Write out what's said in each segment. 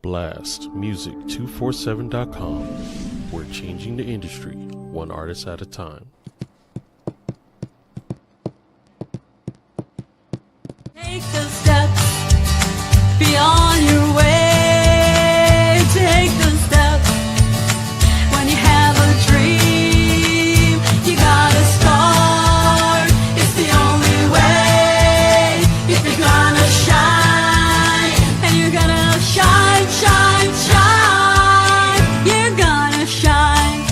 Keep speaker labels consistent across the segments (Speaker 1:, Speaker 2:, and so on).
Speaker 1: blastmusic247.com. We're changing the industry, one artist at a time.
Speaker 2: Take the steps beyond your way. Take the steps when you have a dream. You gotta start. It's the only way. If you're gonna shine, and you're gonna shine, shine, shine. You're gonna shine.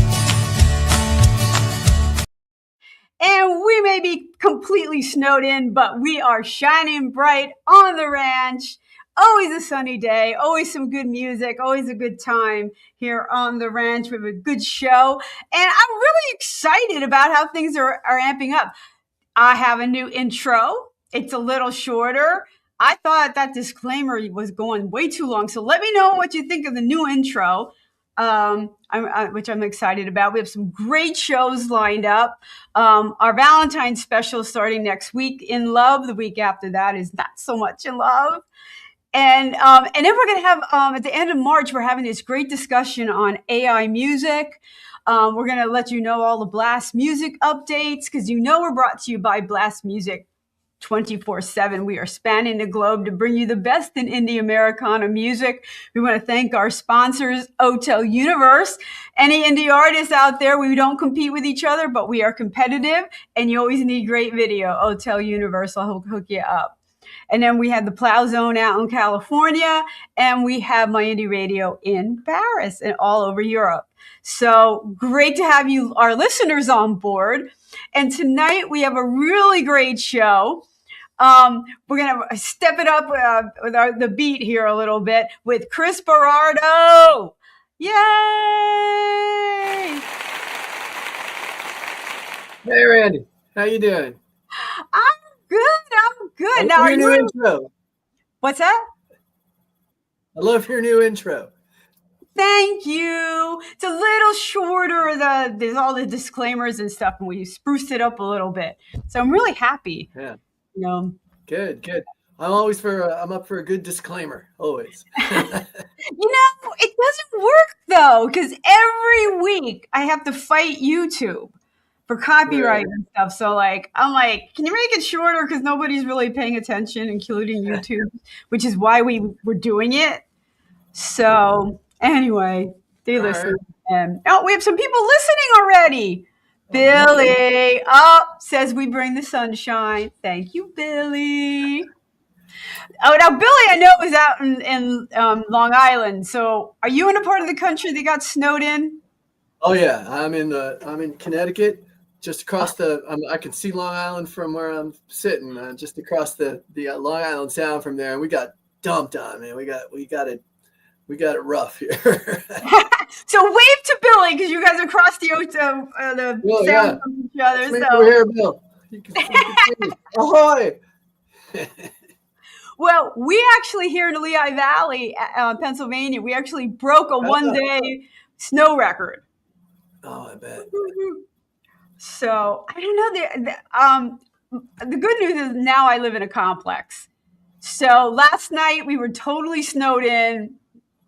Speaker 2: And we may be completely snowed in, but we are shining bright on the ranch. Always a sunny day, always some good music, always a good time here on the ranch. We have a good show, and I'm really excited about how things are amping up. I have a new intro. It's a little shorter. I thought that disclaimer was going way too long, so let me know what you think of the new intro. Which I'm excited about. We have some great shows lined up. Our Valentine's special starting next week, In Love. The week after that is Not So Much in Love. And then we're going to have, at the end of March, we're having this great discussion on AI music. We're going to let you know all the Blast Music updates, because we're brought to you by Blast Music 24/7. We are spanning the globe to bring you the best in Indie Americana music. We want to thank our sponsors, Hotel Universe. Any indie artists out there, we don't compete with each other, but we are competitive, and you always need great video. Hotel Universe will hook you up. And then we have the Plow Zone out in California, and we have My Indie Radio in Paris and all over Europe. So great to have you, our listeners, on board. And tonight we have a really great show. We're going to step it up with the beat here a little bit with Chris Berardo. Yay!
Speaker 3: Hey, Randy. How you doing?
Speaker 2: I'm good.
Speaker 3: Now, your new intro.
Speaker 2: What's that?
Speaker 3: I love your new intro.
Speaker 2: Thank you. It's a little shorter. There's all the disclaimers and stuff, and we spruced it up a little bit. So I'm really happy.
Speaker 3: Yeah.
Speaker 2: Good.
Speaker 3: I'm up for a good disclaimer, always.
Speaker 2: It doesn't work though, because every week I have to fight YouTube for copyright and stuff. So I'm like, can you make it shorter? Because nobody's really paying attention, including YouTube, which is why we were doing it. So anyway, they listen. Right. And we have some people listening already. Billy says we bring the sunshine. Thank you, Billy. Oh, now Billy, I know was out in Long Island. So are you in a part of the country that got snowed in?
Speaker 3: Oh yeah, I'm in Connecticut, just across I can see Long Island from where I'm sitting, just across the Long Island Sound from there, and we got dumped on, man. We got it rough here.
Speaker 2: So wave to Billy, because you guys are across the sound from each other.
Speaker 3: We're here, Bill. You can see. Ahoy!
Speaker 2: Well, we actually here in the Lehigh Valley, Pennsylvania, we actually broke a one-day snow record.
Speaker 3: Oh, I bet.
Speaker 2: So I don't know. The good news is now I live in a complex. So last night we were totally snowed in.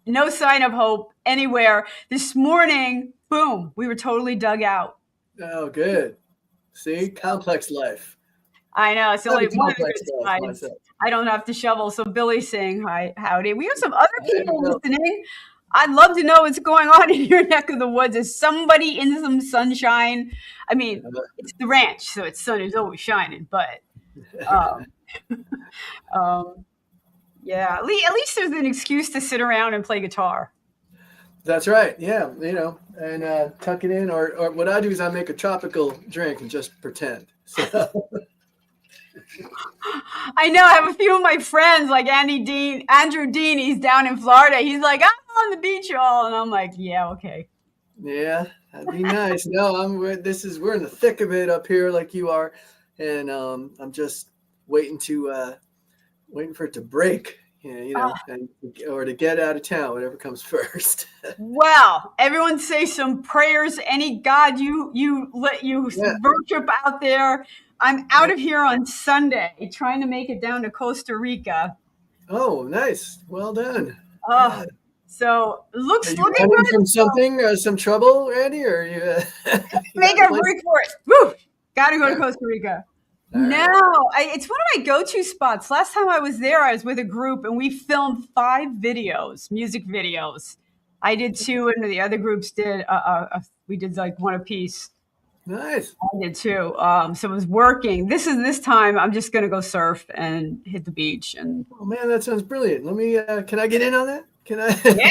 Speaker 2: No sign of hope anywhere. This morning, boom, we were totally dug out.
Speaker 3: Oh, good. See, complex life.
Speaker 2: I know. It's only one of the good sides. I don't have to shovel. So Billy's saying hi, howdy. We have some other people listening. I'd love to know what's going on in your neck of the woods. Is somebody in some sunshine? I mean, it's the ranch, so its sun is always shining. But yeah, at least there's an excuse to sit around and play guitar.
Speaker 3: That's right. Yeah, and tuck it in, or what I do is I make a tropical drink and just pretend. So.
Speaker 2: I know. I have a few of my friends, like Andrew Dean. He's down in Florida. He's like, I'm on the beach, y'all, and I'm like, yeah, okay.
Speaker 3: Yeah, that'd be nice. No, we're in the thick of it up here, like you are, and I'm just waiting for it to break, or to get out of town, whatever comes first.
Speaker 2: Well, everyone say some prayers. Any God you worship out there. I'm out of here on Sunday, trying to make it down to Costa Rica.
Speaker 3: Oh, nice. Well done.
Speaker 2: Oh, So
Speaker 3: Are
Speaker 2: looking
Speaker 3: you running
Speaker 2: good.
Speaker 3: from something, some trouble, Randy, or you? You
Speaker 2: Make
Speaker 3: got
Speaker 2: a
Speaker 3: a place?
Speaker 2: break for it. Woo! Got to go to
Speaker 3: Yeah.
Speaker 2: Costa Rica.
Speaker 3: All
Speaker 2: No,
Speaker 3: right.
Speaker 2: it's one of my go-to spots. Last time I was there, I was with a group and we filmed 5 videos, music videos. I did 2, and the other groups did. We did like 1 apiece.
Speaker 3: Nice.
Speaker 2: I did too. So it was working. This time. I'm just gonna go surf and hit the beach. And
Speaker 3: Oh man, that sounds brilliant. Let me. Can I get in on that? Can I?
Speaker 2: yeah,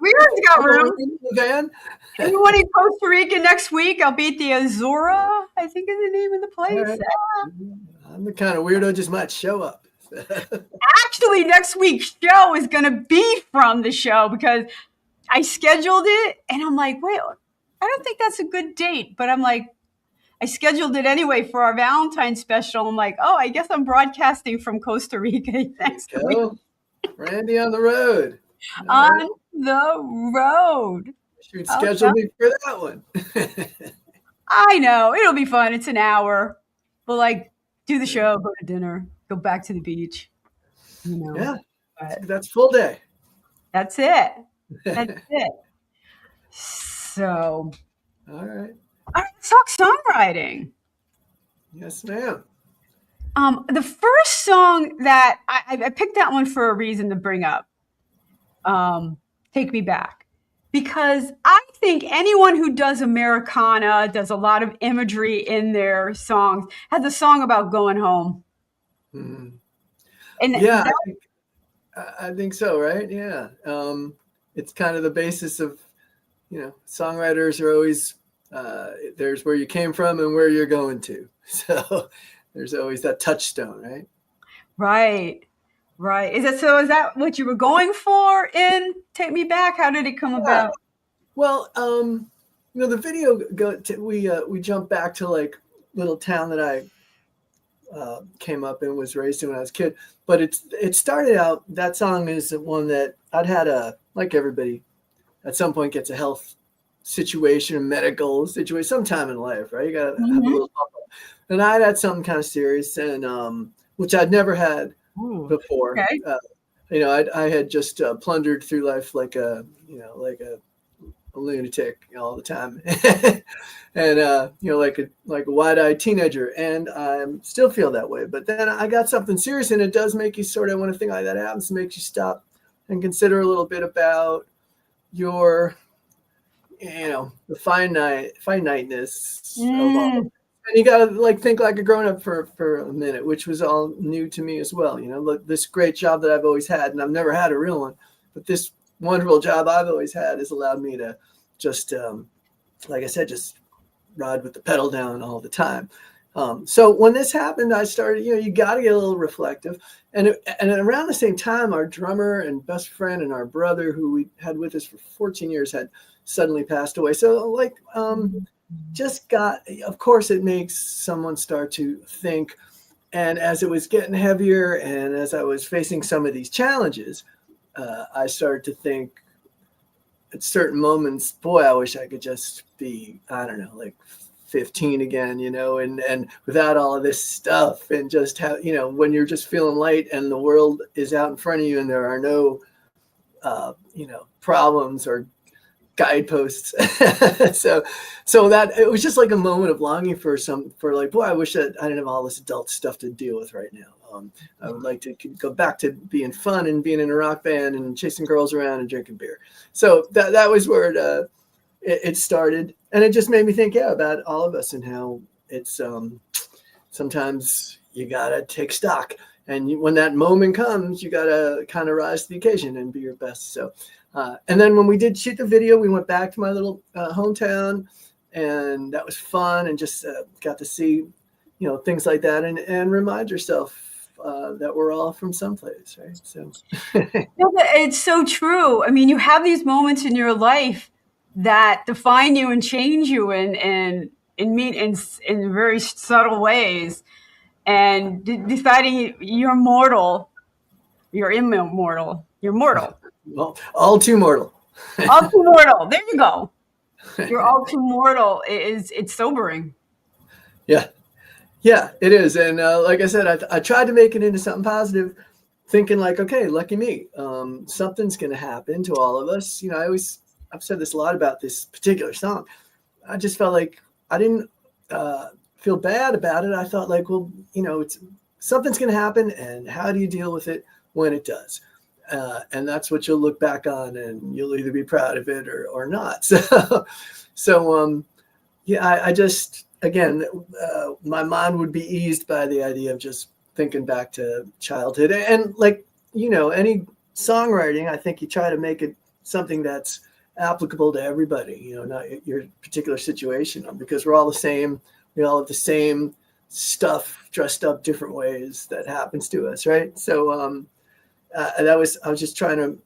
Speaker 2: we already got room.
Speaker 3: In the van.
Speaker 2: Anyone in Costa Rica next week? I'll be at the Azura, I think is the name of the
Speaker 3: All
Speaker 2: place.
Speaker 3: right. I'm the kind of weirdo just might show up.
Speaker 2: Actually, next week's show is going to be from the show because I scheduled it and I'm like, wait, I don't think that's a good date. But I'm like, I scheduled it anyway for our Valentine's special. I'm like, oh, I guess I'm broadcasting from Costa Rica next week.
Speaker 3: Go, Randy on the road.
Speaker 2: On the road.
Speaker 3: Should schedule me for that one.
Speaker 2: I know. It'll be fun. It's an hour. We'll like do the show, go to dinner, go back to the beach. You know.
Speaker 3: Yeah,
Speaker 2: But
Speaker 3: that's full day.
Speaker 2: that's it. That's it. So,
Speaker 3: All right.
Speaker 2: let's talk songwriting.
Speaker 3: Yes, ma'am.
Speaker 2: The first song that I picked that one for a reason to bring up, Take Me Back, because I think anyone who does Americana, does a lot of imagery in their songs, has a song about going home.
Speaker 3: Mm-hmm.
Speaker 2: And
Speaker 3: yeah, I think so, right? Yeah. It's kind of the basis of, songwriters are always, there's where you came from and where you're going to. So there's always that touchstone, right?
Speaker 2: Right. Is that what you were going for in Take Me Back? How did it come about?
Speaker 3: Well, the video we jumped back to like little town that I came up and was raised in when I was a kid. But it started out, that song is one that I'd had like everybody at some point gets a health situation, a medical situation, sometime in life, right? You got to have a little pop up. And I'd had something kind of serious, and which I'd never had before. Okay. I had just plundered through life like a lunatic all the time, and like a wide-eyed teenager, and I still feel that way. But then I got something serious, and it does make you sort of, when a thing like that happens, it makes you stop and consider a little bit about your, the finiteness of all. And you got to think like a grown-up for a minute, which was all new to me as well. Look, this great job that I've always had, and I've never had a real one, but this wonderful job I've always had has allowed me to just, like I said, just ride with the pedal down all the time. So when this happened, I started, you got to get a little reflective. And around the same time, our drummer and best friend and our brother, who we had with us for 14 years, had suddenly passed away. So of course, it makes someone start to think. And as it was getting heavier and as I was facing some of these challenges, I started to think at certain moments, boy, I wish I could just be, I don't know, like 15 again, and without all of this stuff, and just have, when you're just feeling light and the world is out in front of you and there are no, problems or guideposts. so that it was just like a moment of longing for boy, I wish that I didn't have all this adult stuff to deal with right now. I would like to go back to being fun and being in a rock band and chasing girls around and drinking beer. So that was where it started. And it just made me think, about all of us and how it's sometimes you got to take stock. And when that moment comes, you got to kind of rise to the occasion and be your best. So, and then when we did shoot the video, we went back to my little hometown, and that was fun, and just got to see, things like that, and remind yourself that we're all from someplace, right? So
Speaker 2: it's so true. I mean, you have these moments in your life that define you and change you in very subtle ways, and deciding you're mortal, you're immortal, you're mortal.
Speaker 3: Well, all too mortal.
Speaker 2: All too mortal. There you go. You're all too mortal. It's sobering.
Speaker 3: Yeah, it is. And like I said, I tried to make it into something positive thinking like, okay, lucky me, something's going to happen to all of us. I've said this a lot about this particular song. I just felt like I didn't feel bad about it. I thought like, well, something's going to happen, and how do you deal with it when it does? And that's what you'll look back on, and you'll either be proud of it or not. I just, again, my mind would be eased by the idea of just thinking back to childhood. And like, any songwriting, I think you try to make it something that's applicable to everybody, not your particular situation, because we're all the same. We all have the same stuff dressed up different ways that happens to us, right? So I was just trying to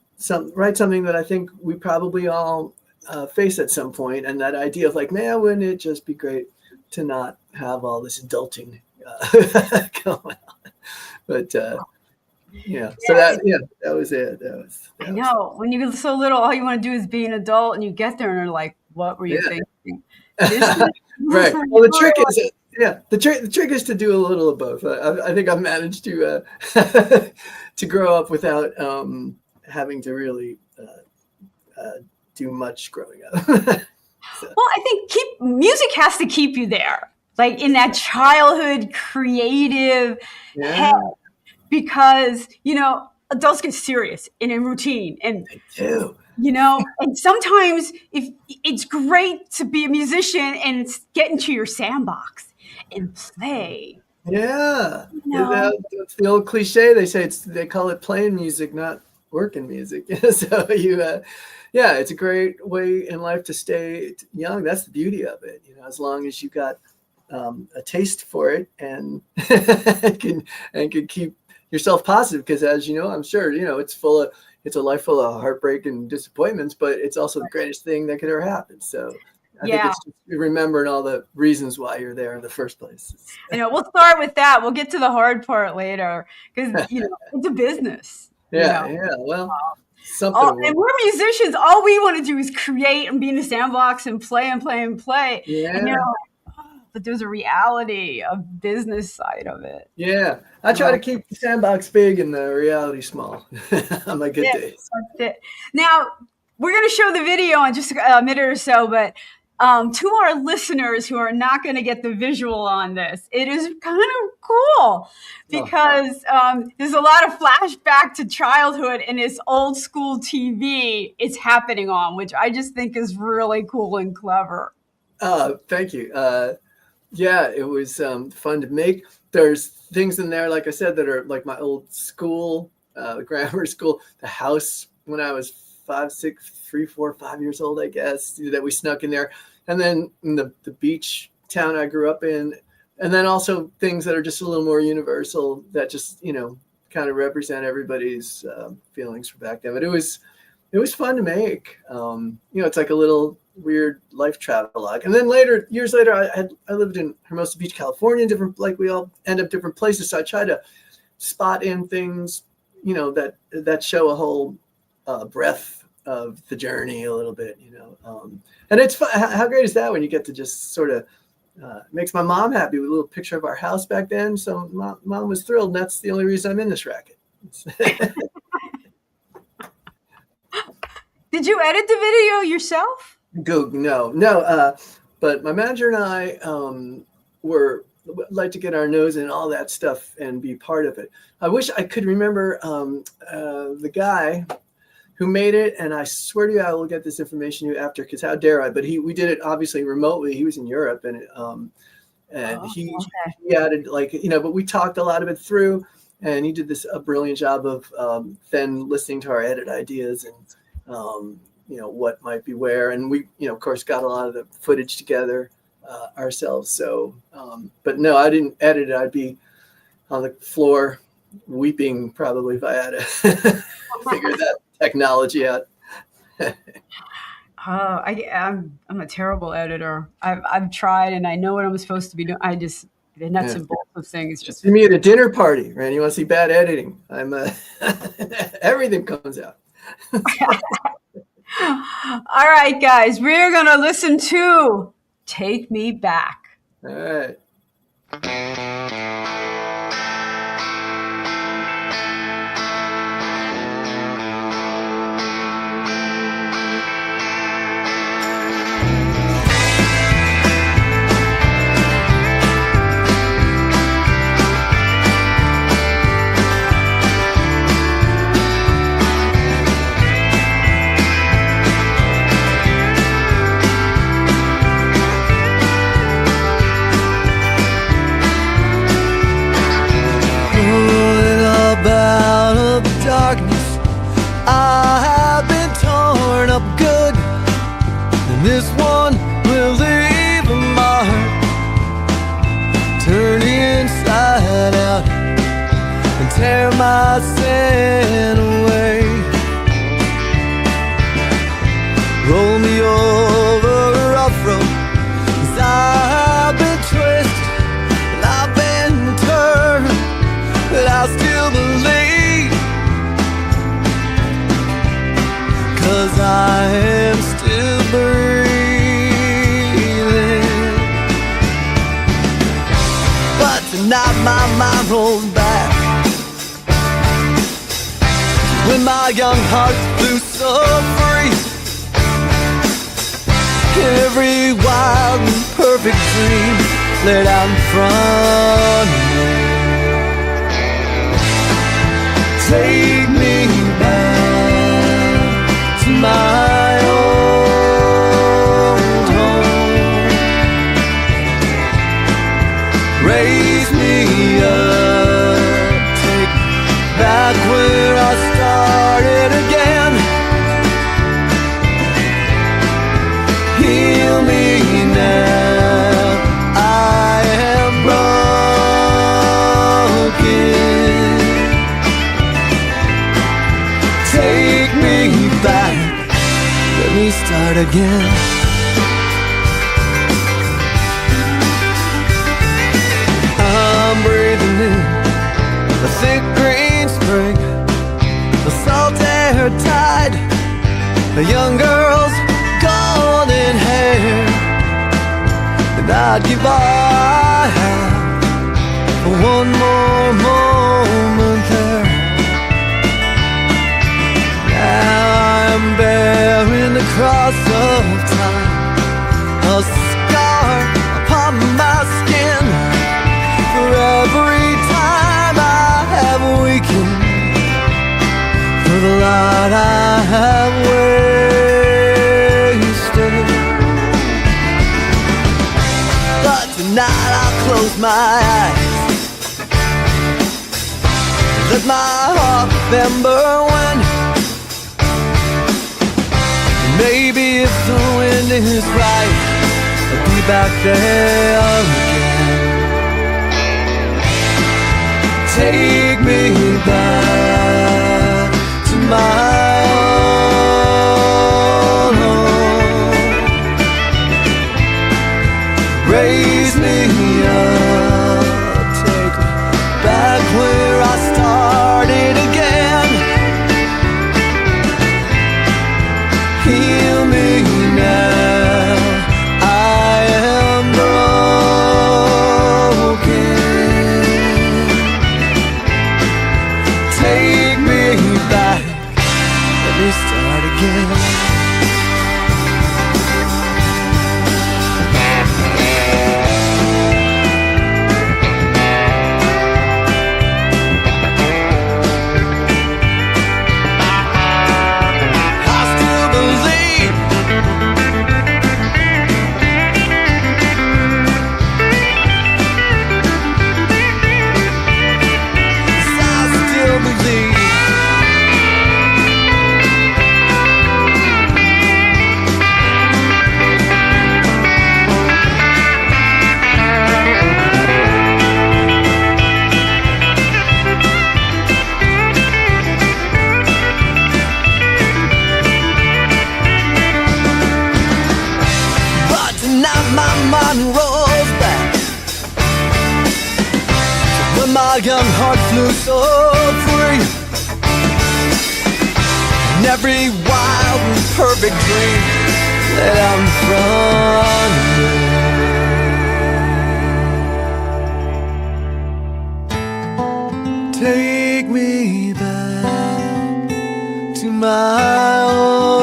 Speaker 3: write something that I think we probably all face at some point, and that idea of like, man, wouldn't it just be great to not have all this adulting going on? But so that was it.
Speaker 2: I know, when you're so little, all you want to do is be an adult, and you get there and you're like, what were you thinking?
Speaker 3: Right. Well, the trick is, the trick is to do a little of both. I think I've managed to to grow up without having to really do much growing up. So.
Speaker 2: Well, I think music has to keep you there, like in that childhood creative head, because adults get serious and in routine, and
Speaker 3: they do.
Speaker 2: And sometimes if it's great to be a musician and get into your sandbox and play.
Speaker 3: Yeah. It's the old cliche. They say they call it playing music, not working music. So it's a great way in life to stay young. That's the beauty of it. As long as you got a taste for it and can keep yourself positive, because as you know, I'm sure, it's a life full of heartbreak and disappointments, but it's also the greatest thing that could ever happen. So I think it's just remembering all the reasons why you're there in the first place.
Speaker 2: We'll start with that. We'll get to the hard part later, because it's a business.
Speaker 3: Well, something.
Speaker 2: And we're musicians. All we want to do is create and be in the sandbox and play and play and play.
Speaker 3: Yeah.
Speaker 2: And but there's a reality, a business side of it.
Speaker 3: Yeah, I try to keep the sandbox big and the reality small on my good days.
Speaker 2: That's it. Now, we're going to show the video in just a minute or so, but to our listeners who are not going to get the visual on this, it is kind of cool because there's a lot of flashback to childhood and this old school TV it's happening on, which I just think is really cool and clever.
Speaker 3: Thank you. It was fun to make. There's things in there, like I said, that are like my old school, the grammar school, the house when I was 5, 6, 3, 4, 5 years old, I guess, that we snuck in there. And then in the beach town I grew up in. And then also things that are just a little more universal that just, kind of represent everybody's feelings from back then. But it was fun to make. It's like a little weird life travelogue. And then years later, I lived in Hermosa Beach, California, like we all end up different places. So I try to spot in things, that show a whole breadth of the journey a little bit, and it's fun. How great is that when you get to just sort of makes my mom happy with a little picture of our house back then. So mom was thrilled. And that's the only reason I'm in this racket.
Speaker 2: Did you edit the video yourself?
Speaker 3: No. But my manager and I like to get our nose in all that stuff and be part of it. I wish I could remember the guy who made it, and I swear to you, I will get this information to you after, because how dare I? But we did it obviously remotely. He was in Europe, and he added but we talked a lot of it through, and he did a brilliant job of then listening to our edit ideas and what might be where, and we of course got a lot of the footage together ourselves. So but no, I didn't edit it. I'd be on the floor weeping probably if I had to figure that technology out.
Speaker 2: I'm a terrible editor. I've tried, and I know what I'm supposed to be doing. I just the nuts and bolts of things just
Speaker 3: see me at a dinner party, Randie. You want to see bad editing? I'm everything comes out.
Speaker 2: All right, guys, we're gonna listen to "Take Me Back."
Speaker 3: All right.
Speaker 4: tear my sin away. Roll me over a rough road, 'cause I've been twisted and I've been turned, but I still believe, 'cause I am still breathing. But tonight my mind rolls back when my young heart flew so free. Every wild and perfect dream laid out in front of me. Take me back to my old home. Raise me up, take me back where I started again. Heal me now, I am broken. Take me back, let me start again. I'm breathing in the thick green spring, the salt air tide, the young girl's golden hair, and I'd give all I have for one more moment there. Now I'm bearing the cross of time, a scar upon my skin, for every time I have weakened, for the lot I have wasted. But tonight I'll close my eyes, let my heart remember when. Maybe if the wind is right, I'll be back there again. Take me back to my own home. Raise me up, take me back where I started again. Heal me now, I am broken. Take me back, let me start again. My young heart flew so free, and every wild and perfect dream that I'm from you. Take me back to my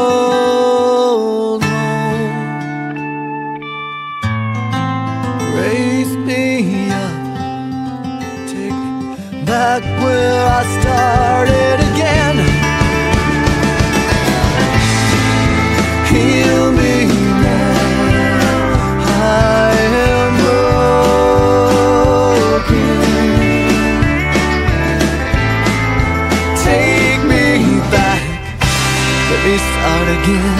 Speaker 4: old home. Raise me up, back where I started again. Heal me now, I am broken. Take me back, let me start again.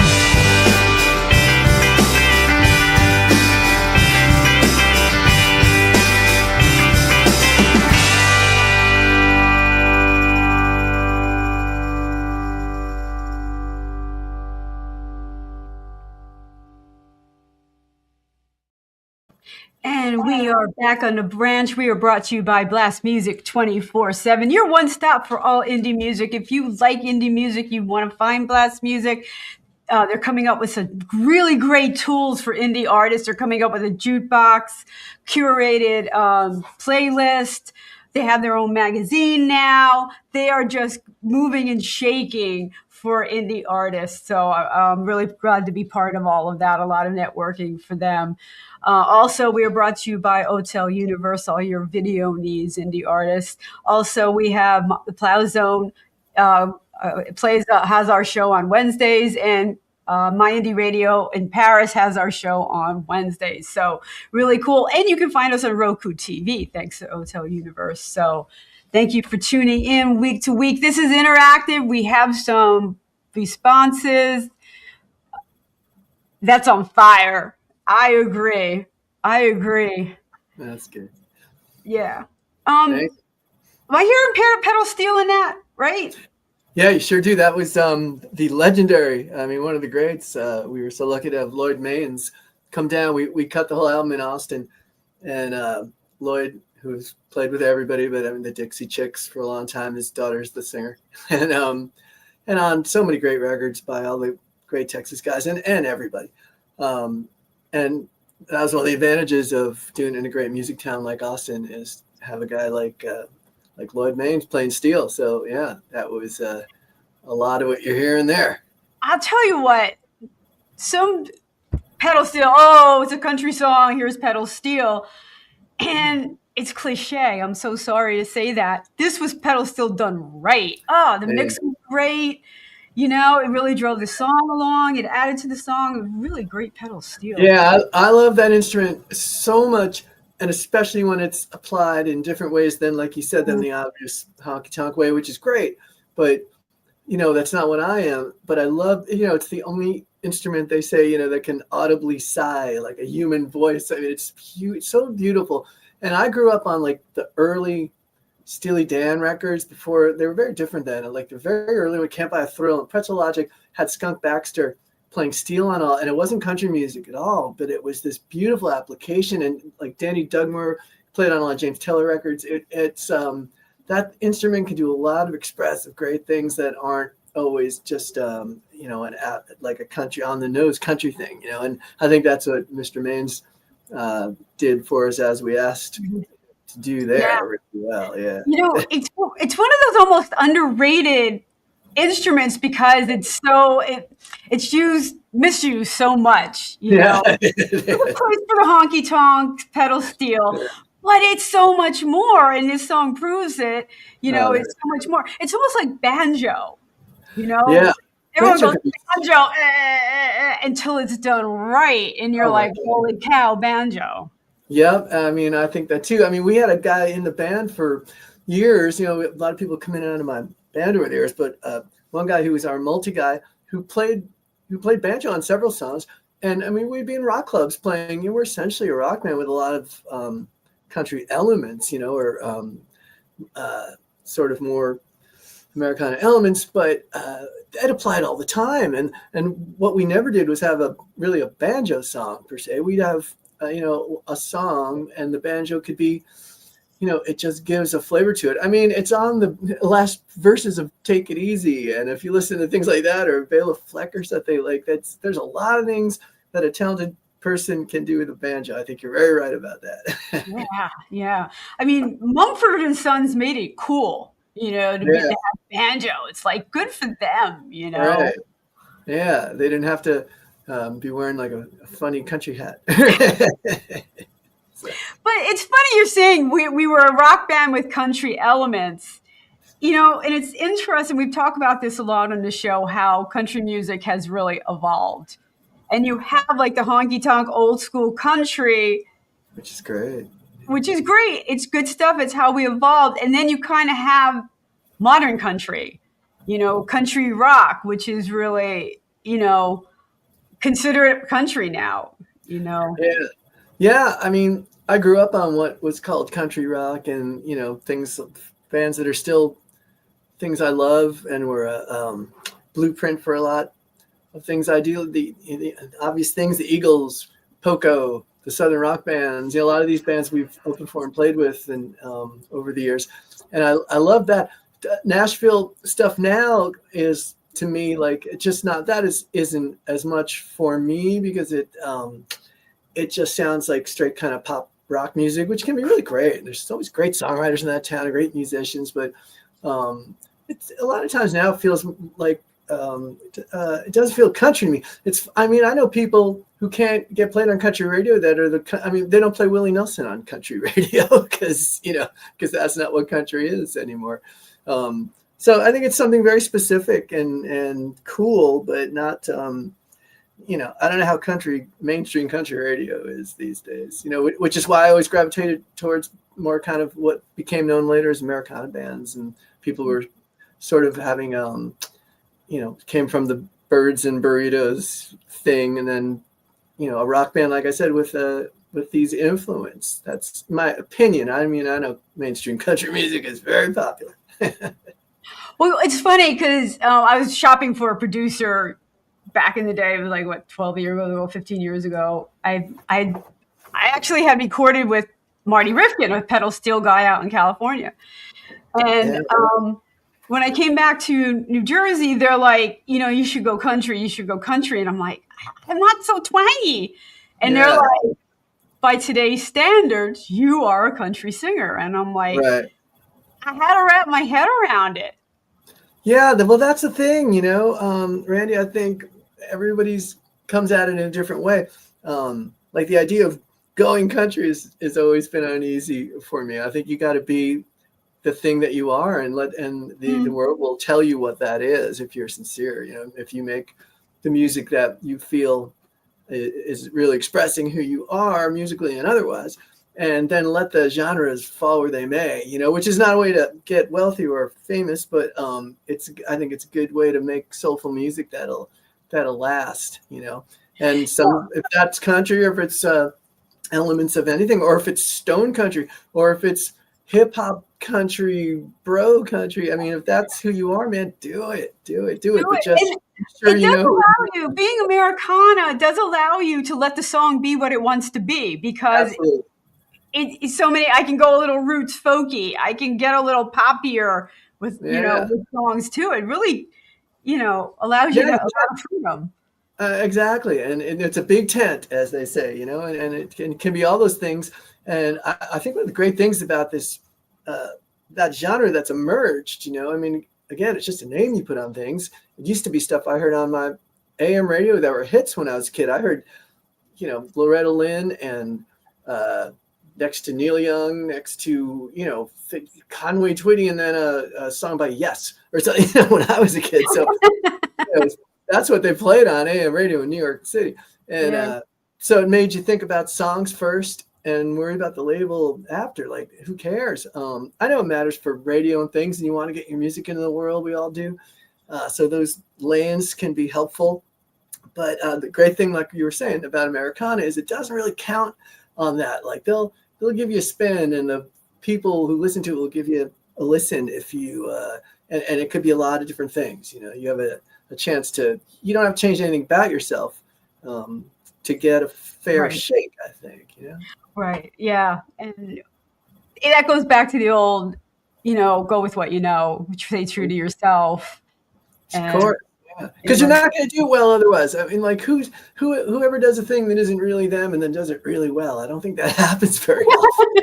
Speaker 2: And we are back on the branch. We are brought to you by Blast Music 24/7. Your one stop for all indie music. If you like indie music, you want to find Blast Music. They're coming up with some really great tools for indie artists. They're coming up with a jukebox, curated playlist. They have their own magazine now. They are just moving and shaking for indie artists. So I'm really glad to be part of all of that. A lot of networking for them. Also, we are brought to you by Hotel Universe, all your video needs, indie artists. Also, we have the Plow Zone has our show on Wednesdays, and My Indie Radio in Paris has our show on Wednesdays. So really cool. And you can find us on Roku TV, thanks to Hotel Universe. So thank you for tuning in week to week. This is interactive. We have some responses. That's on fire. I agree.
Speaker 3: That's good.
Speaker 2: Yeah. Am I hearing pedal steel in that, right?
Speaker 3: Yeah, you sure do. That was the legendary, one of the greats. We were so lucky to have Lloyd Maines come down. We cut the whole album in Austin, and Lloyd, who's played with everybody, but the Dixie Chicks for a long time, his daughter's the singer, and on so many great records by all the great Texas guys and everybody. And that was one of the advantages of doing it in a great music town like Austin, is have a guy like Lloyd Maines playing steel. So yeah, that was a lot of what you're hearing there.
Speaker 2: I'll tell you what, some pedal steel, oh, it's a country song, here's pedal steel. And it's cliche. I'm so sorry to say that. This was pedal steel done right. Oh, the mix was great. It really drove the song along. It added to the song. Really great pedal steel.
Speaker 3: Yeah, I love that instrument so much. And especially when it's applied in different ways than, like you said, than the obvious honky-tonk way, which is great. But, that's not what I am. But I love, it's the only instrument they say, that can audibly sigh like a human voice. It's so beautiful. And I grew up on like the early Steely Dan records before. They were very different then. Like the very early one, Can't Buy a Thrill, and Pretzel Logic had Skunk Baxter playing steel on all, and it wasn't country music at all, but it was this beautiful application. And like Danny Dugmore played on a lot of James Taylor records. It's that instrument can do a lot of expressive, great things that aren't always just like a country on the nose country thing, And I think that's what Mr. Maines did for us, as we asked to do there really well. Yeah,
Speaker 2: it's one of those almost underrated instruments because it's misused so much, know. It's a place for the honky tonk pedal steel, but it's so much more, and this song proves it. It's so much more. It's almost like banjo,
Speaker 3: Yeah.
Speaker 2: Everyone goes banjo until it's done right, and you're like, holy cow, banjo.
Speaker 3: Yep, I think that too. We had a guy in the band for years. A lot of people come in and out of my band over the years, but one guy who was our multi guy who played banjo on several songs. And we'd be in rock clubs playing. We're essentially a rock band with a lot of country elements, or sort of more Americana elements, but that applied all the time. And what we never did was have a banjo song per se. We'd have a song, and the banjo could be, it just gives a flavor to it. It's on the last verses of Take It Easy. And if you listen to things like that, or Veil of Fleckers that they like, there's a lot of things that a talented person can do with a banjo. I think you're very right about that.
Speaker 2: Yeah. Mumford & Sons made it cool, to have banjo. It's like good for them,
Speaker 3: Right. Yeah, they didn't have to be wearing like a funny country hat.
Speaker 2: But it's funny you're saying we were a rock band with country elements, and it's interesting. We've talked about this a lot on the show, how country music has really evolved. And you have like the honky tonk old school country,
Speaker 3: which is great.
Speaker 2: It's good stuff. It's how we evolved. And then you kind of have modern country, country rock, which is really, considered country now,
Speaker 3: Yeah. I grew up on what was called country rock, and, bands that are still things I love and were a blueprint for a lot of things I do. The obvious things, the Eagles, Poco, the Southern rock bands. A lot of these bands we've opened for and played with and over the years. And I love that. Nashville stuff now is, to me, like, it's just not, that isn't as much for me, because it just sounds like straight kind of pop rock music, which can be really great. There's always great songwriters in that town and great musicians, but it's a lot of times now it feels like it doesn't feel country to me. I know people who can't get played on country radio that are they don't play Willie Nelson on country radio because that's not what country is anymore. So I think it's something very specific and cool, but not, I don't know how mainstream country radio is these days, which is why I always gravitated towards more kind of what became known later as Americana bands, and people who were sort of having, came from the Birds and Burritos thing. And then, a rock band, like I said, with these influence. That's my opinion. I know mainstream country music is very popular.
Speaker 2: Well, it's funny because I was shopping for a producer back in the day. It was like 12 years ago, 15 years ago. I actually had recorded with Marty Rifkin, a pedal steel guy out in California. And when I came back to New Jersey, they're like, you should go country. You should go country. And I'm like, I'm not so twangy. And they're like, by today's standards, you are a country singer. And I'm like, right. I had to wrap my head around it.
Speaker 3: Yeah, well, that's the thing, Randie, I think everybody's comes at it in a different way. Like the idea of going country has always been uneasy for me. I think you got to be the thing that you are, and the world will tell you what that is if you're sincere. If you make the music that you feel is really expressing who you are musically and otherwise, and then let the genres fall where they may, which is not a way to get wealthy or famous, but I think it's a good way to make soulful music that'll last, and if that's country, or if it's elements of anything, or if it's stone country, or if it's hip hop country, bro country. If that's who you are, man, do it. But just sure,
Speaker 2: it does allow you, being Americana does allow you to let the song be what it wants to be, because it's so many. I can go a little roots folky. I can get a little poppier with with songs too. It really allows you to have freedom.
Speaker 3: Exactly, and it's a big tent, as they say, and it can be all those things. And I think one of the great things about this that genre that's emerged, again, it's just a name you put on things. It used to be stuff I heard on my AM radio that were hits when I was a kid. I heard, Loretta Lynn and next to Neil Young, next to, Conway Twitty, and then a song by Yes or something when I was a kid. So that's what they played on AM radio in New York City. And so it made you think about songs first and worry about the label after. Like, who cares? I know it matters for radio and things, and you want to get your music into the world. We all do. So those lanes can be helpful. But the great thing, like you were saying about Americana, is it doesn't really count on that. Like they'll give you a spin, and the people who listen to it will give you a listen if you and it could be a lot of different things. You have a chance to, you don't have to change anything about yourself to get a fair shake, I think.
Speaker 2: Right. Yeah. And that goes back to the old, go with what you know, stay true to yourself.
Speaker 3: Of course. Because you're not going to do well otherwise. Like whoever does a thing that isn't really them and then does it really well, I don't think that happens very often.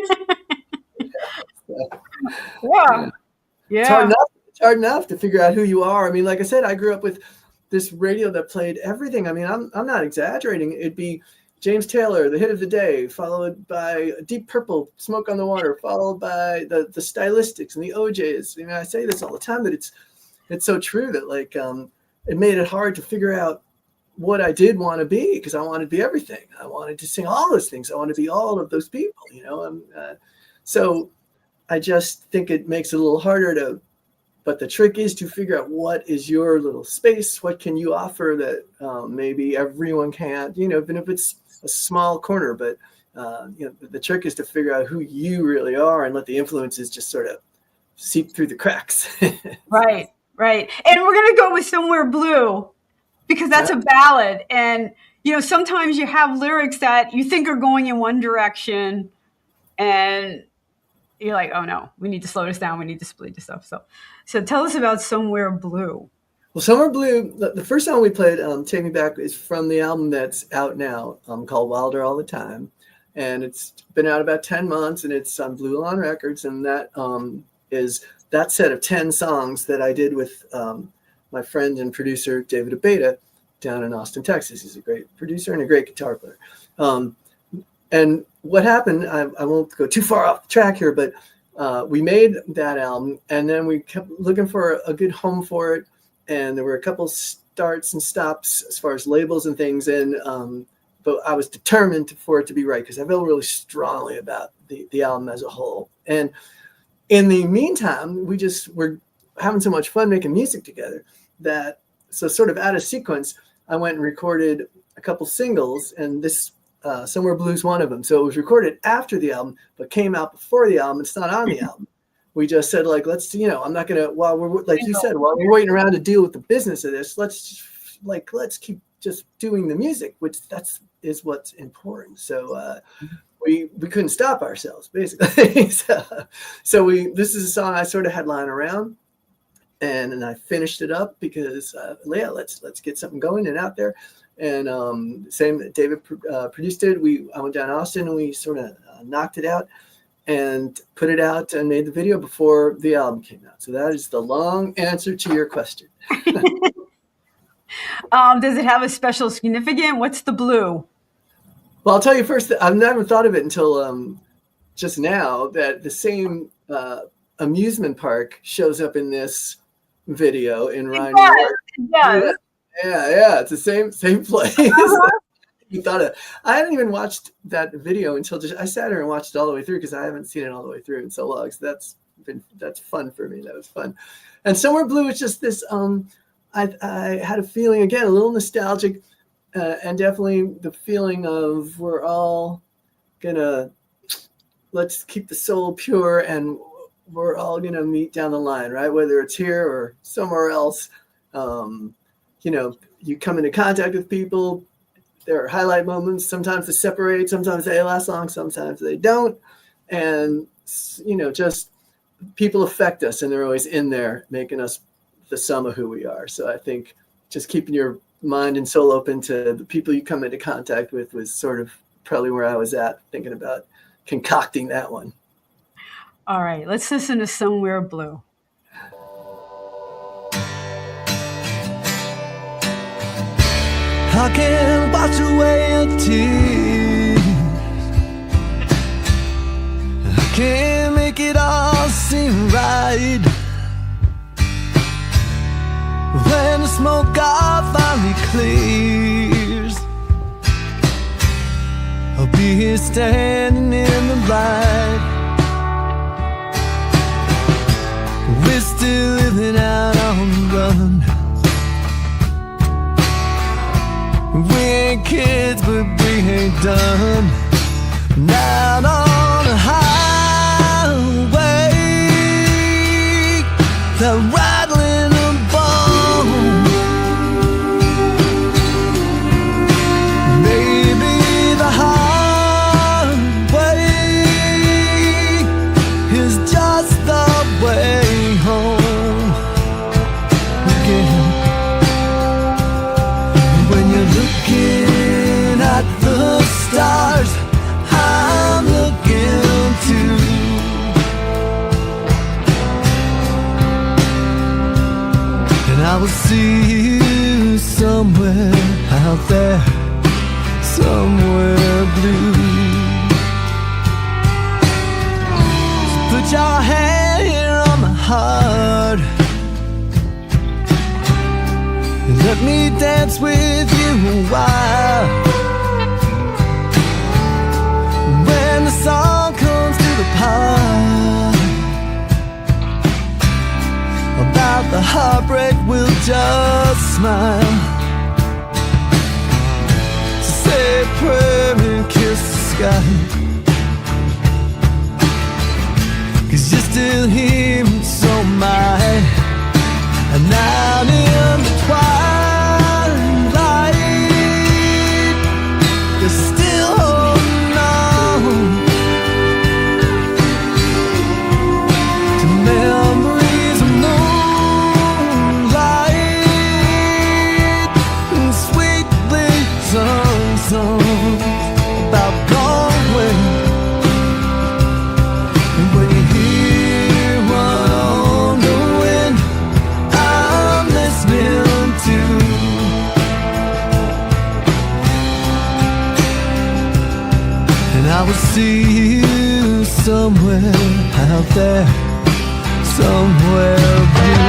Speaker 2: Yeah.
Speaker 3: It's hard enough to figure out who you are. Like I said, I grew up with this radio that played everything. I'm not exaggerating. It'd be James Taylor, the hit of the day, followed by Deep Purple, Smoke on the Water, followed by the Stylistics and the OJs. I say this all the time, but it's so true that like it made it hard to figure out what I did want to be, because I wanted to be everything. I wanted to sing all those things. I wanted to be all of those people. So I just think it makes it a little harder to. But the trick is to figure out what is your little space. What can you offer that maybe everyone can't, even if it's a small corner. But, the trick is to figure out who you really are and let the influences just sort of seep through the cracks. Right.
Speaker 2: And we're going to go with Somewhere Blue, because that's a ballad. And, sometimes you have lyrics that you think are going in one direction and you're like, oh no, we need to slow this down. We need to split this stuff. So tell us about Somewhere Blue.
Speaker 3: Well, Somewhere Blue, the first song we played, Take Me Back, is from the album that's out now, called Wilder All the Time. And it's been out about 10 months, and it's on Blue Lawn Records. And that is that set of 10 songs that I did with my friend and producer, David Abeda, down in Austin, Texas. He's a great producer and a great guitar player. And what happened, I won't go too far off the track here, but we made that album, and then we kept looking for a good home for it. And there were a couple starts and stops as far as labels and things. And but I was determined for it to be right, because I felt really strongly about the album as a whole. And in the meantime, we just were having so much fun making music together that, so sort of out of sequence, I went and recorded a couple singles, and this Somewhere Blue's one of them. So it was recorded after the album, but came out before the album. It's not on the album. We just said, like, let's, I'm not going to, while we're, like you said, while we're waiting around to deal with the business of this, let's keep just doing the music, which is what's important. So we couldn't stop ourselves, basically. This is a song I sort of had lying around, and I finished it up because, let's get something going and out there. And same, David produced it. I went down to Austin, and we sort of knocked it out and put it out and made the video before the album came out. So that is the long answer to your question.
Speaker 2: Does it have a special significance? What's the blue?
Speaker 3: Well, I'll tell you first that I've never thought of it until just now, that the same amusement park shows up in this video in Rhine.
Speaker 2: It does.
Speaker 3: Yeah, it's the same place. I hadn't even watched that video until I sat here and watched it all the way through, because I haven't seen it all the way through in so long. So that's fun for me. That was fun. And Somewhere Blue is just this. I had a feeling, again, a little nostalgic, and definitely the feeling of we're all gonna, let's keep the soul pure, and we're all gonna meet down the line, right? Whether it's here or somewhere else. You come into contact with people. There are highlight moments. Sometimes they separate. Sometimes they last long. Sometimes they don't. And, just people affect us, and they're always in there making us the sum of who we are. So I think just keeping your mind and soul open to the people you come into contact with was sort of probably where I was at, thinking about concocting that one.
Speaker 2: All right, let's listen to Somewhere Blue.
Speaker 4: I can't wash away your tears. I can't make it all seem right. When the smoke all finally clears, I'll be here standing in the light. We're still living out on the run. We ain't kids, but we ain't done. Out on the highway, the rattling of bones. Maybe the hard way is just the way home again. Looking at the stars, I'm looking too. And I will see you somewhere out there, somewhere blue. So put your hand here on my heart, let me dance with you a while. When the song comes to the part about the heartbreak, we'll just smile, say a prayer and kiss the sky. 'Cause you're still here, and so am I. And out in the twilight, will see you somewhere out there, somewhere blue.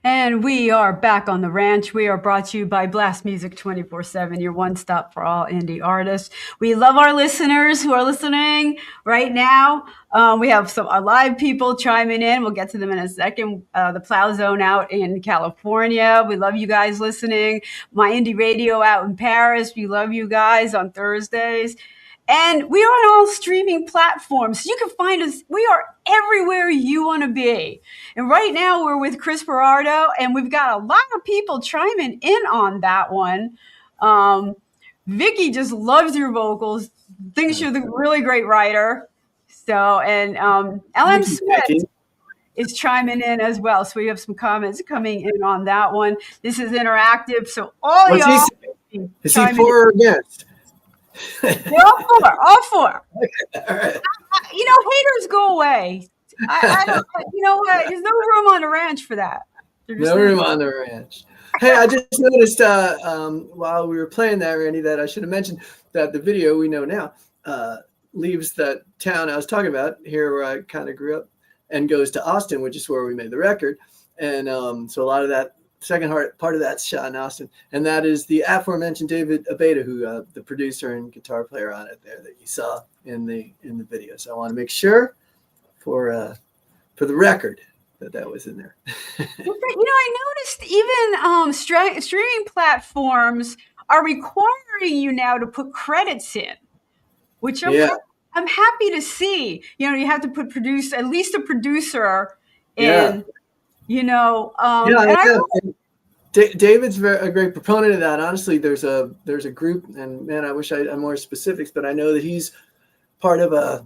Speaker 2: And we are back on the ranch. We are brought to you by Blast Music 24/7, your one stop for all indie artists. We love our listeners who are listening right now. We have some live people chiming in. We'll get to them in a second. The Plow Zone out in California. We love you guys listening. My Indie Radio out in Paris. We love you guys on Thursdays. And we are on all streaming platforms. You can find us. We are everywhere you want to be. And right now we're with Chris Berardo, and we've got a lot of people chiming in on that one. Vicky just loves your vocals, thinks you're the really great writer. So, and LM Smith is chiming in as well. So we have some comments coming in on that one. This is interactive. So all y'all.
Speaker 3: Is he for or against?
Speaker 2: All four.
Speaker 3: Okay, all right.
Speaker 2: Haters go away. I don't. You know what? There's no room on the ranch for that.
Speaker 3: No room on the ranch. Hey, I just noticed while we were playing that, Randie, that I should have mentioned that the video we know now leaves that town I was talking about here, where I kind of grew up, and goes to Austin, which is where we made the record. And so a lot of that second part of that's shot in Austin, and that is the aforementioned David Abeda, who the producer and guitar player on it there that you saw in the video. So I want to make sure for the record that was in there.
Speaker 2: I noticed even streaming platforms are requiring you now to put credits in, which I'm happy to see. You have to put at least a producer in.
Speaker 3: David's a great proponent of that. Honestly, there's a group, and man, I wish I had more specifics, but I know that he's part of a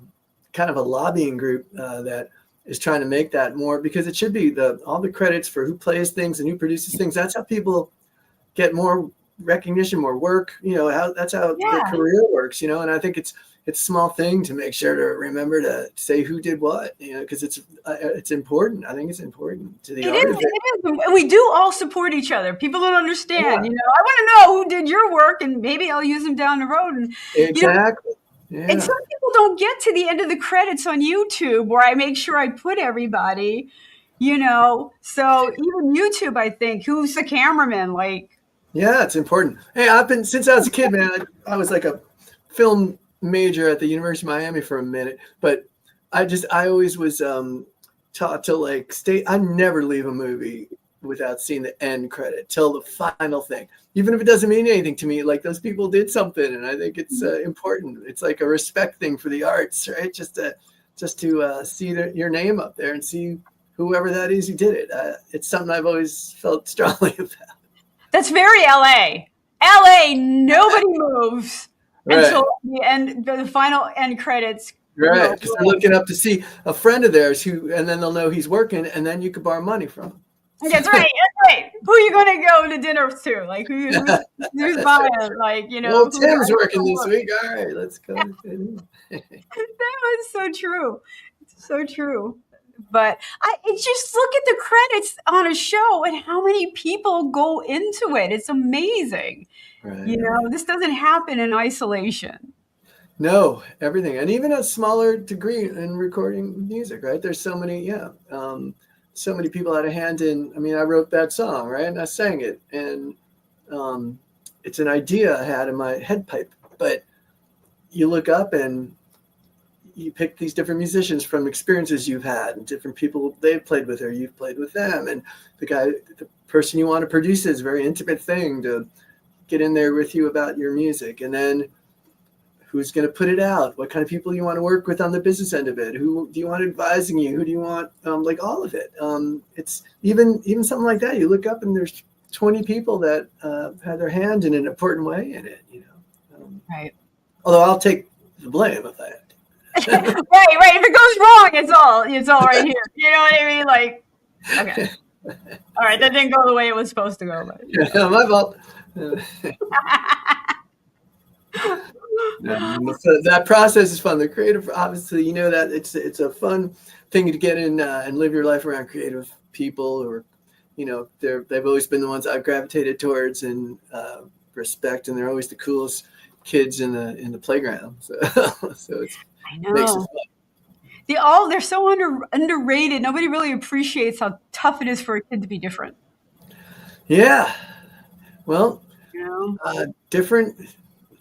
Speaker 3: kind of a lobbying group that is trying to make that more, because it should be all the credits for who plays things and who produces things. That's how people get more recognition, more work. That's how their career works. And I think it's a small thing to make sure to remember to say who did what, because it's important. I think it's important to the artist.
Speaker 2: It is. And we do all support each other. People don't understand. I want to know who did your work, and maybe I'll use them down the road. And
Speaker 3: exactly.
Speaker 2: And some people don't get to the end of the credits on YouTube, where I make sure I put everybody. So even YouTube, I think, who's the cameraman?
Speaker 3: Yeah, it's important. Hey, since I was a kid, man. I was like a film major at the University of Miami for a minute, but I always was taught to stay. I never leave a movie without seeing the end credit till the final thing, even if it doesn't mean anything to me. Those people did something, and I think it's important. It's like a respect thing for the arts, right? Just to just to see your name up there and see whoever that is who did it. It's something I've always felt strongly about.
Speaker 2: That's very LA. LA, nobody moves
Speaker 3: Right.
Speaker 2: until the final end credits.
Speaker 3: Right, because they're looking up to see a friend of theirs and then they'll know he's working, and then you could borrow money from him.
Speaker 2: That's right. That's right. Who are you going to go to dinner to? Like who's buying? Like
Speaker 3: Well, Tim's working this week. All right, let's go.
Speaker 2: That was so true. So true. But it's just look at the credits on a show and how many people go into it. It's amazing.
Speaker 3: Right.
Speaker 2: You know, this doesn't happen in isolation.
Speaker 3: No, everything. And even a smaller degree in recording music, right? There's so many, so many people had a hand in. I mean, I wrote that song, right? And I sang it. And it's an idea I had in my head pipe. But you look up and you pick these different musicians from experiences you've had and different people they've played with or you've played with them. And the person you want to produce is a very intimate thing to get in there with you about your music. And then who's going to put it out? What kind of people you want to work with on the business end of it? Who do you want advising you? Who do you want, like all of it? It's even something like that. You look up and there's 20 people that had their hand in an important way in it, you know?
Speaker 2: Right.
Speaker 3: Although I'll take the blame if I
Speaker 2: right. If it goes wrong, it's all right here. You know what I mean? Like, okay. All right. That didn't go the way it was supposed to go. But.
Speaker 3: Yeah, my fault. So that process is fun. The creative, obviously, you know that it's a fun thing to get in and live your life around creative people, or you know, they've always been the ones I've gravitated towards and respect, and they're always the coolest kids in the playground. So it's
Speaker 2: I know.
Speaker 3: makes it fun.
Speaker 2: They're so underrated. Nobody really appreciates how tough it is for a kid to be different.
Speaker 3: Yeah. Well,
Speaker 2: You know?
Speaker 3: different.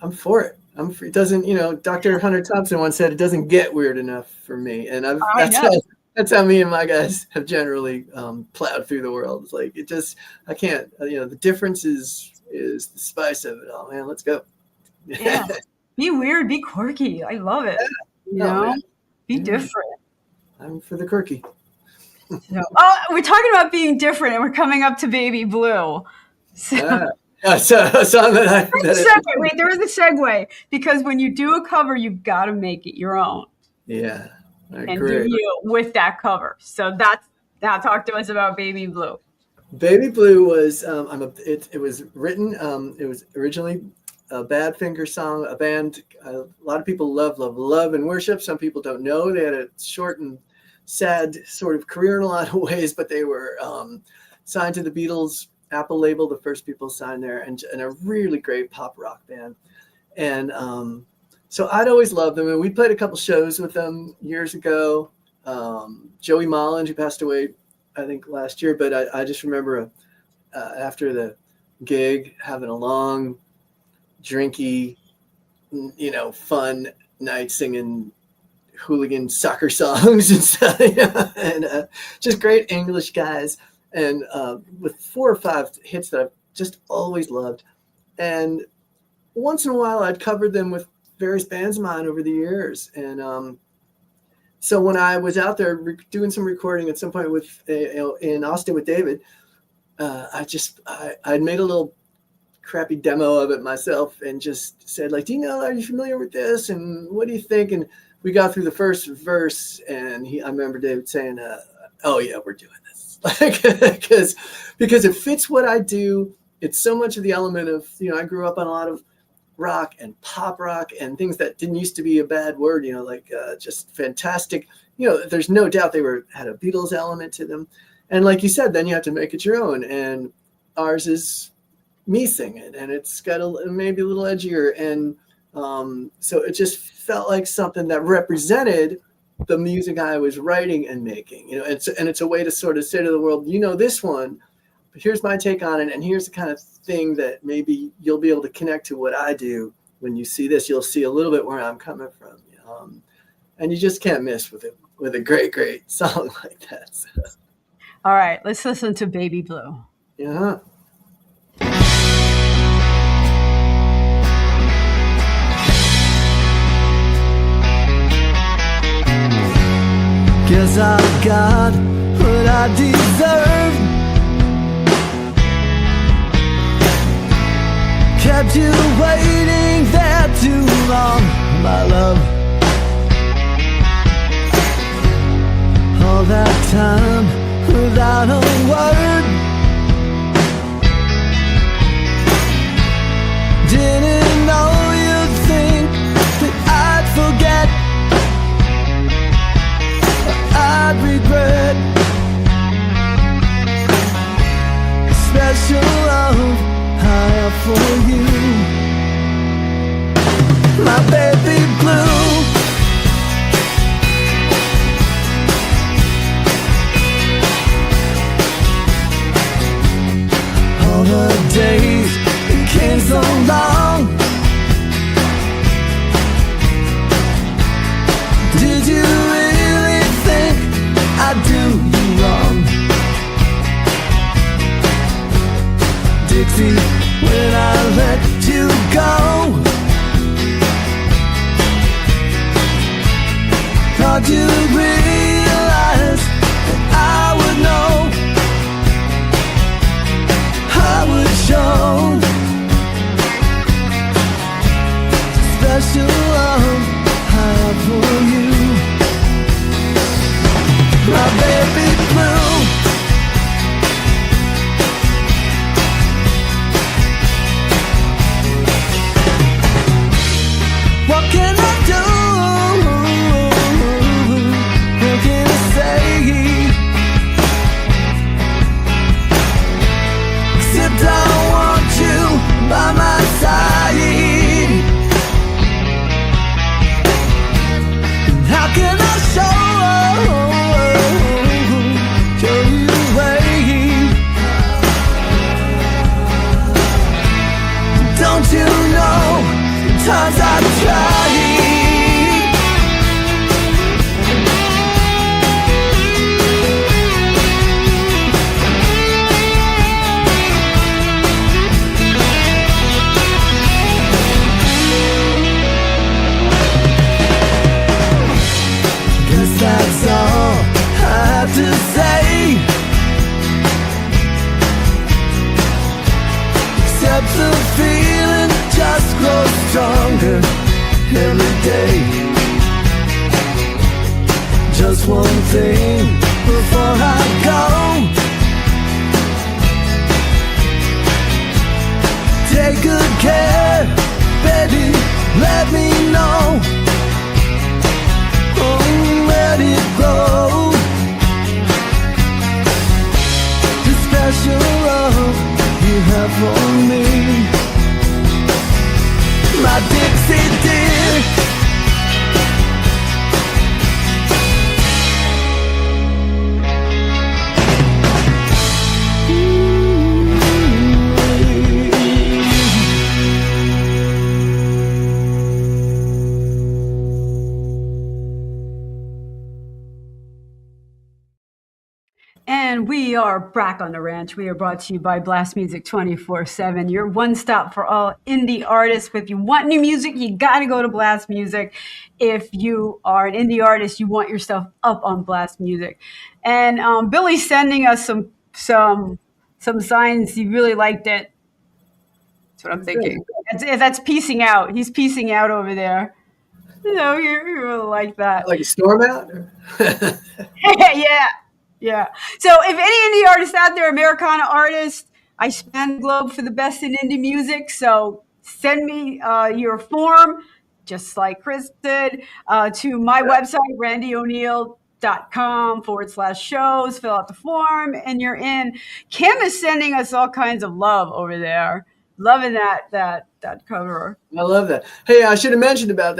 Speaker 3: I'm for it. It doesn't, you know, Dr. Hunter Thompson once said it doesn't get weird enough for me. And that's how me and my guys have generally plowed through the world. It's like, I can't, you know, the difference is the spice of it all, man. Let's go.
Speaker 2: Yeah. Be weird, be quirky. I love it. You know?
Speaker 3: Man.
Speaker 2: Be different.
Speaker 3: I'm for the quirky.
Speaker 2: No. We're talking about being different, and we're coming up to Baby Blue. So,
Speaker 3: a song that
Speaker 2: wait, there is a segue, because when you do a cover, you've got to make it your own.
Speaker 3: Yeah, I
Speaker 2: and
Speaker 3: agree.
Speaker 2: do you with that cover. So now talk to us about Baby Blue.
Speaker 3: Baby Blue was it was written. It was originally a Badfinger song. A band a lot of people love and worship. Some people don't know. They had a short and sad sort of career in a lot of ways, but they were signed to the Beatles Apple label, the first people signed there, and a really great pop rock band. And so I'd always loved them, and we played a couple shows with them years ago. Joey Molland, who passed away, I think last year, but I just remember after the gig having a long, drinky, you know, fun night singing hooligan soccer songs and stuff, you know, and just great English guys. And with 4 or 5 hits that I've just always loved. And once in a while, I'd covered them with various bands of mine over the years. And so when I was out there doing some recording at some point in Austin with David, I'd made a little crappy demo of it myself and just said, like, are you familiar with this? And what do you think? And we got through the first verse, and I remember David saying, oh yeah, we're doing this. because it fits what I do. It's so much of the element of, you know, I grew up on a lot of rock and pop rock and things that didn't used to be a bad word, you know, like just fantastic. You know, there's no doubt they had a Beatles element to them. And like you said, then you have to make it your own. And ours is me singing, and it's got maybe a little edgier. And so it just felt like something that represented the music I was writing and making, you know, and it's a way to sort of say to the world, you know, this one, but here's my take on it. And here's the kind of thing that maybe you'll be able to connect to what I do. When you see this, you'll see a little bit where I'm coming from. And you just can't miss with a great song like that. So.
Speaker 2: All right, let's listen to Baby Blue.
Speaker 3: Yeah.
Speaker 4: I got what I deserve. Kept you waiting there too long, my love. All that time without a word. Didn't know you'd think that I'd forget, I'd regret. Special love I have for you, my baby blue. All the days it came so long. Did you really think I'd do you wrong? Dixie, when I let you go, thought you'd realize that I would know, I would show special love I have for you, my baby blue. What can I do? What can I say? Except I want you by my side. How can I show you the way? Don't you know the times I've tried? Guess that's all I have to say. Except the feeling just grows stronger every day. Just one thing before I go. Take good care, baby, let me know. Oh, let it grow. The special love you have for me, my Dixie dear.
Speaker 2: And we are back on the ranch. We are brought to you by Blast Music 24/7, your one stop for all indie artists. If you want new music, you got to go to Blast Music. If you are an indie artist, you want your stuff up on Blast Music. And Billy's sending us some signs. He really liked it. That's what I'm thinking. That's piecing out. He's piecing out over there. You know, you really like that.
Speaker 3: Like a storm out?
Speaker 2: Yeah. So if any indie artists out there, Americana artists, I span the globe for the best in indie music. So send me your form, just like Chris did, to my website, randieo'neil.com/shows. Fill out the form and you're in. Kim is sending us all kinds of love over there. Loving that cover.
Speaker 3: I love that. Hey, I should have mentioned about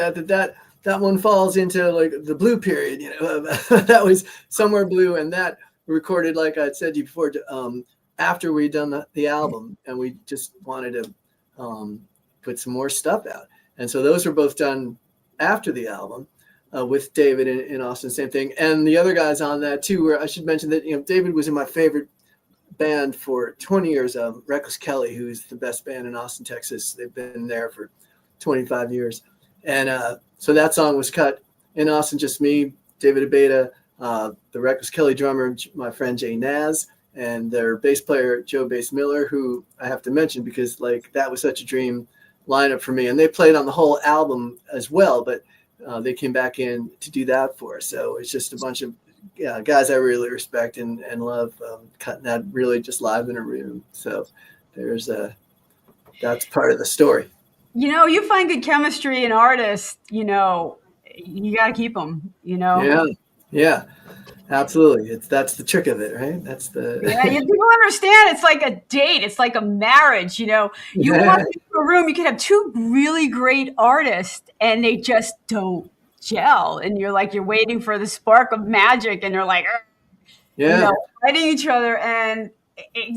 Speaker 3: that one falls into like the blue period, you know. That was Somewhere Blue, and that recorded, like I said to you before, after we'd done the album, and we just wanted to put some more stuff out. And so those were both done after the album with David in Austin, same thing. And the other guys on that too, where I should mention that, you know, David was in my favorite band for 20 years, Reckless Kelly, who's the best band in Austin, Texas. They've been there for 25 years. And so that song was cut in Austin, just me, David Abeda, The Reckless Kelly drummer, my friend Jay Naz, and their bass player, Joe Bass Miller, who I have to mention because like that was such a dream lineup for me. And they played on the whole album as well, but they came back in to do that for us. So it's just a bunch of guys I really respect and love, cutting that really just live in a room. So that's part of the story.
Speaker 2: You find good chemistry in artists, you got to keep them,
Speaker 3: Yeah, absolutely. That's the trick of it, right? That's the
Speaker 2: people understand it's like a date. It's like a marriage, You walk into a room, you could have two really great artists and they just don't gel. And you're waiting for the spark of magic and you're like, fighting each other. And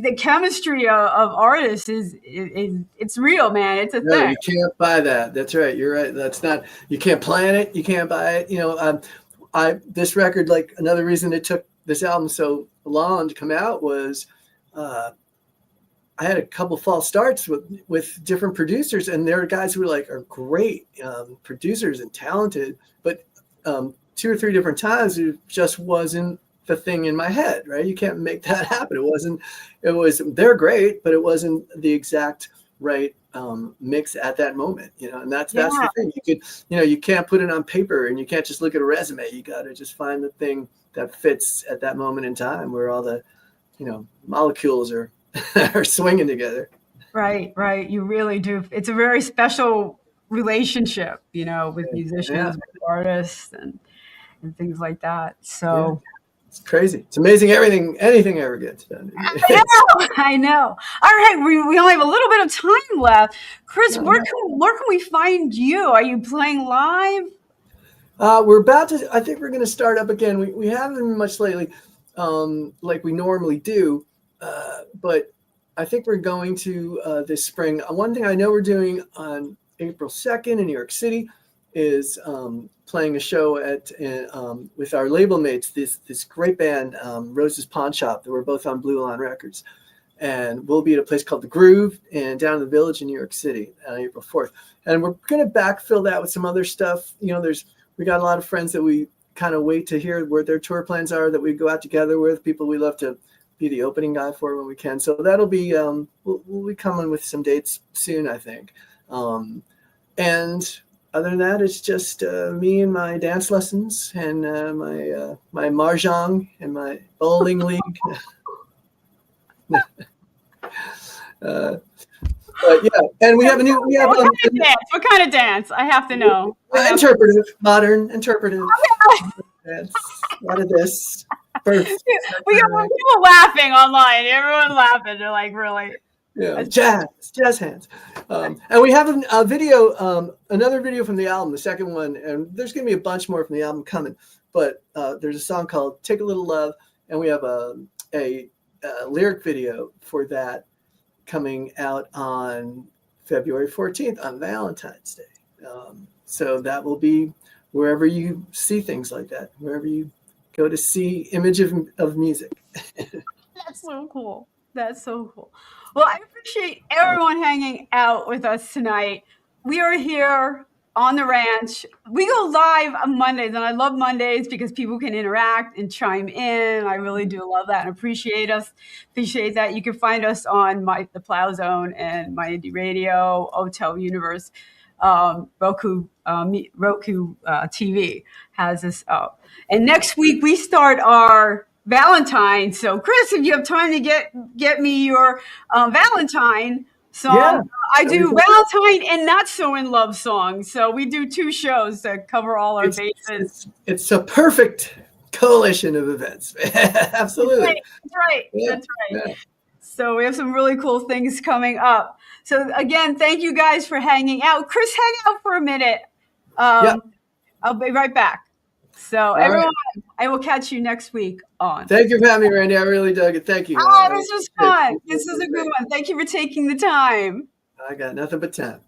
Speaker 2: the chemistry of artists is it's real, man. It's a thing.
Speaker 3: You can't buy that. That's right. You're right. You can't plan it. You can't buy it. This record, like another reason it took this album so long to come out was I had a couple false starts with different producers, and there are guys who are great producers and talented, but 2 or 3 different times it just wasn't the thing in my head, right? You can't make that happen. They're great, but it wasn't the exact right mix at that moment, and that's the thing. You can't put it on paper, and you can't just look at a resume. You got to just find the thing that fits at that moment in time where all the, molecules are swinging together.
Speaker 2: Right. You really do. It's a very special relationship, with musicians, with artists, and things like that. So. Yeah.
Speaker 3: It's crazy. It's amazing anything ever gets done.
Speaker 2: I know. All right. We only have a little bit of time left. Chris, where can we find you? Are you playing live?
Speaker 3: We're about to, I think we're going to start up again. We haven't been much lately, like we normally do. But I think we're going to this spring. One thing I know we're doing on April 2nd in New York City is playing a show with our label mates, this great band, Rose's Pawn Shop, that we're both on Blue Line Records. And we'll be at a place called The Groove and down in the Village in New York City on April 4th. And we're going to backfill that with some other stuff. We got a lot of friends that we kind of wait to hear where their tour plans are, that we go out together with, people we love to be the opening guy for when we can. So that'll be, we'll be coming with some dates soon, I think. And other than that, it's just me and my dance lessons and my mahjong and my bowling league. But yeah, and we have a new.
Speaker 2: What kind of dance? I have to know.
Speaker 3: Modern interpretive. Dance. A lot of this.
Speaker 2: We got people laughing online. Everyone laughing. They're like, really.
Speaker 3: Yeah, jazz hands. And we have a video, another video from the album, the second one, and there's going to be a bunch more from the album coming. But there's a song called "Take a Little Love," and we have a lyric video for that coming out on February 14th on Valentine's Day. So that will be wherever you see things like that, wherever you go to see image of music.
Speaker 2: That's so cool. Well, I appreciate everyone hanging out with us tonight. We are here on the ranch. We go live on Mondays, and I love Mondays because people can interact and chime in. I really do love that and appreciate that. You can find us on the Plow Zone and My Indie Radio, Hotel Universe, Roku TV has this up. And next week we start our Valentine. So Chris, if you have time to get me your Valentine song, I do Valentine and Not So In Love songs. So we do 2 shows that cover all our bases.
Speaker 3: It's a perfect coalition of events. Absolutely.
Speaker 2: That's right. Yeah. So we have some really cool things coming up. So again, thank you guys for hanging out. Chris, hang out for a minute. I'll be right back. So everyone, I will catch you next week on.
Speaker 3: Thank you for having me, Randie. I really dug it. Thank you.
Speaker 2: Oh, this was fun. This is a good one. Thank you for taking the time.
Speaker 3: I got nothing but time.